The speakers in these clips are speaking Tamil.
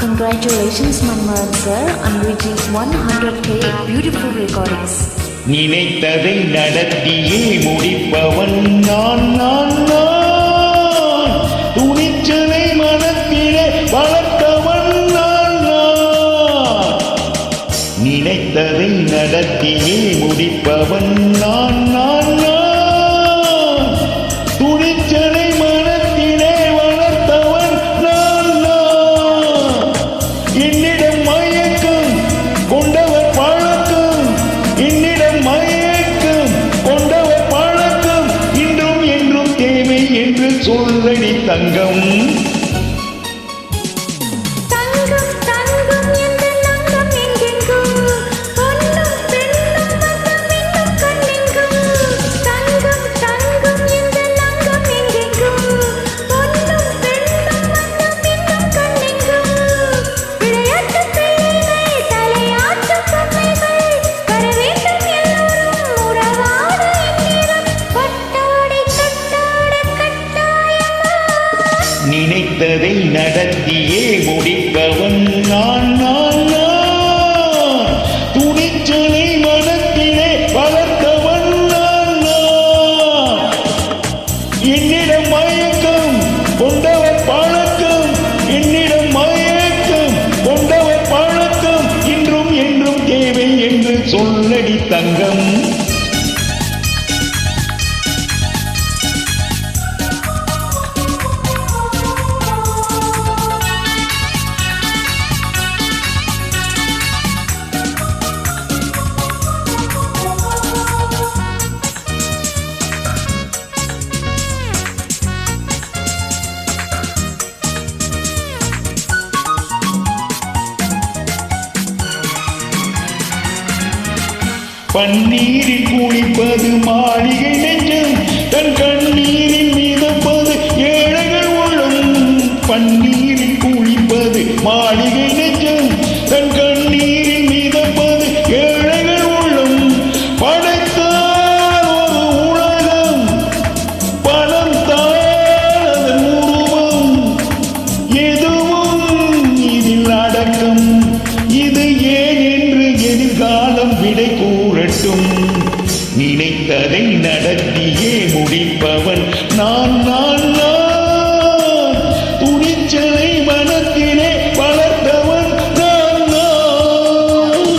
Congratulations, Manmohan sir, on reaching 100K beautiful recordings. நினைத்ததை நடத்தியே முடிப்பவன் நான் நான் நான் துணிச்சலை மனத்திலே வளர்த்தவன் நான் நான் நினைத்ததை நடத்தியே முடிப்பவன் நான் நான் நான் துணிச்சலை மனத்திலே வளர்த்தவன் நான் நான் என்னிடம் மயக்கம் கொண்டவர் பழக்கம் என்னிடம் மயக்கம் கொண்டவர் பழக்கம் இன்றும் என்றும் தேவை என்று சொல்லடி தங்கம் நினைத்ததை நடத்தியே முடிப்பவன் நான் நான் நான் துணிச்சலை மனத்திலே வளர்த்தவன் நான் நான் என்னிடம் மயக்கம் கொண்டவர் பழக்கம் என்னிடம் மயக்கம் கொண்டவர் பழக்கம் இன்றும் என்றும் தேவை என்று சொல்லடி தங்கம் பன்னீரில் குளிப்பது மாளிகை நெஞ்சம் தன் கண்ணீரில் மிதப்பது ஏழைகள் உள்ளம் பன்னீரில் குளிப்பது மாளிகை நெஞ்சம் தன் கண்ணீரில் மிதப்பது ஏழைகள் உள்ளம் படைத்தால் ஒரு உலகம் பணம் தான் அதன் உருவம் எதுவும் இதில் அடக்கம் இது ஏன் என்று எதிர்காலம் விடை கூறட்டும் நினைத்ததை நடத்தியே முடிப்பவன் நான் நான் நான் துணிச்சலை மனத்திலே வளர்த்தவன் நான் நான்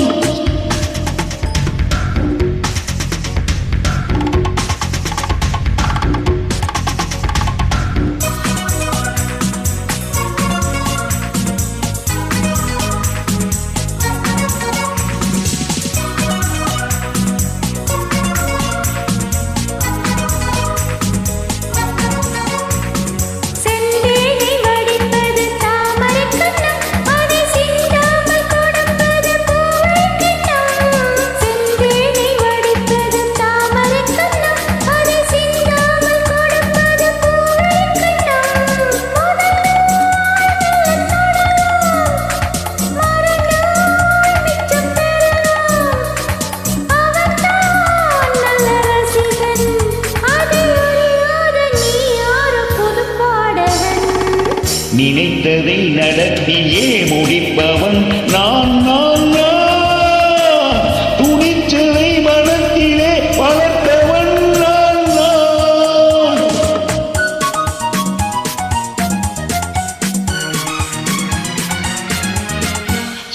நினைத்ததை நடத்தியே முடிப்பவன் நான் நான் நான் துணிச்சலை மனத்திலே வளர்த்தவன் நான் நான்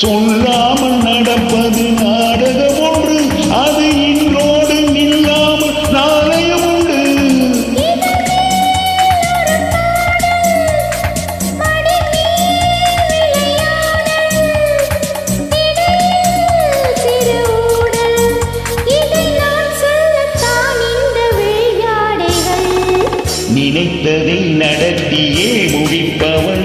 சொல்லாமல் நடப்பது நாடகம் ஒன்று அது இன்றோடு நில்லாமல் நாளையும் உண்டு நினைத்ததை நடத்தியே முடிப்பவன்